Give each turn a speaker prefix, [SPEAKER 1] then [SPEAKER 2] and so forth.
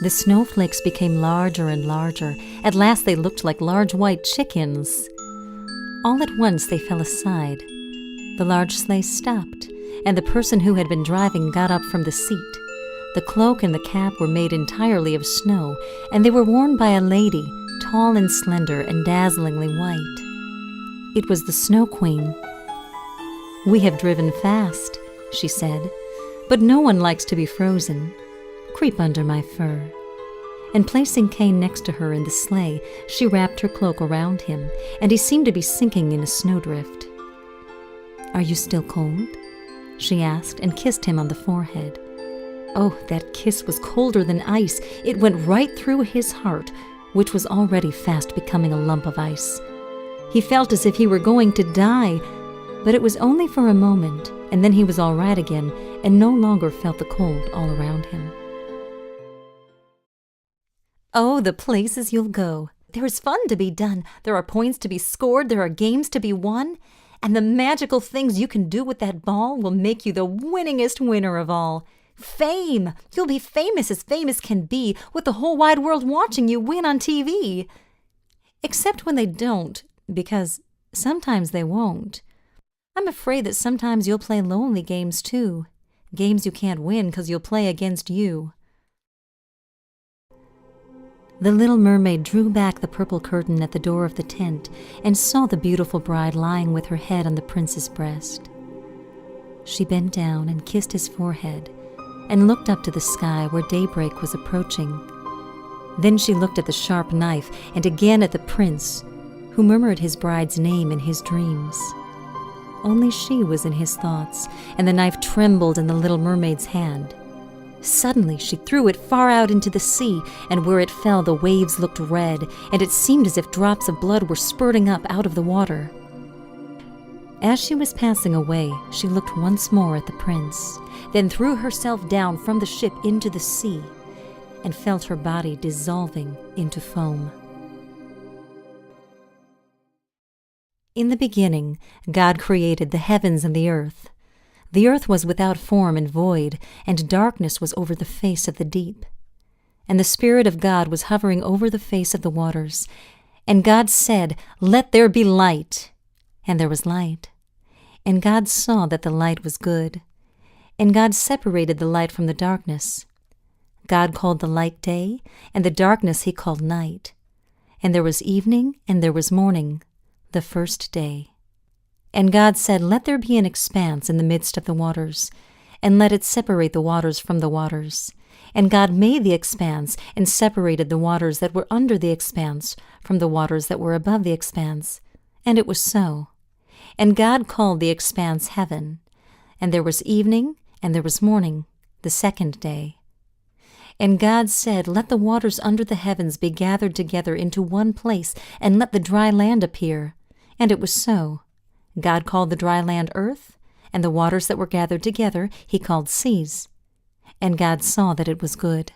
[SPEAKER 1] The snowflakes became larger and larger. At last they looked like large white chickens. All at once they fell aside. The large sleigh stopped, and the person who had been driving got up from the seat. The cloak and the cap were made entirely of snow, and they were worn by a lady, tall and slender and dazzlingly white. It was the Snow Queen. "We have driven fast," she said, "but no one likes to be frozen. Creep under my fur." And placing Cain next to her in the sleigh, she wrapped her cloak around him, and he seemed to be sinking in a snowdrift. "Are you still cold?" she asked, and kissed him on the forehead. Oh, that kiss was colder than ice. It went right through his heart, which was already fast becoming a lump of ice. He felt as if he were going to die, but it was only for a moment, and then he was all right again and no longer felt the cold all around him. Oh, the places you'll go. There is fun to be done. There are points to be scored. There are games to be won. And the magical things you can do with that ball will make you the winningest winner of all. Fame! You'll be famous as famous can be, with the whole wide world watching you win on TV. Except when they don't, because sometimes they won't. I'm afraid that sometimes you'll play lonely games too. Games you can't win because you'll play against you. The little mermaid drew back the purple curtain at the door of the tent and saw the beautiful bride lying with her head on the prince's breast. She bent down and kissed his forehead and looked up to the sky where daybreak was approaching. Then she looked at the sharp knife and again at the prince, who murmured his bride's name in his dreams. Only she was in his thoughts, and the knife trembled in the little mermaid's hand. Suddenly she threw it far out into the sea, and where it fell the waves looked red, and it seemed as if drops of blood were spurting up out of the water. As she was passing away, she looked once more at the prince, then threw herself down from the ship into the sea, and felt her body dissolving into foam. In the beginning, God created the heavens and the earth. The earth was without form and void, and darkness was over the face of the deep. And the Spirit of God was hovering over the face of the waters. And God said, "Let there be light." And there was light. And God saw that the light was good. And God separated the light from the darkness. God called the light day, and the darkness he called night. And there was evening, and there was morning, the first day. And God said, "Let there be an expanse in the midst of the waters, and let it separate the waters from the waters." And God made the expanse, and separated the waters that were under the expanse from the waters that were above the expanse. And it was so. And God called the expanse heaven. And there was evening, and there was morning, the second day. And God said, "Let the waters under the heavens be gathered together into one place, and let the dry land appear." And it was so. God called the dry land earth, and the waters that were gathered together he called seas. And God saw that it was good.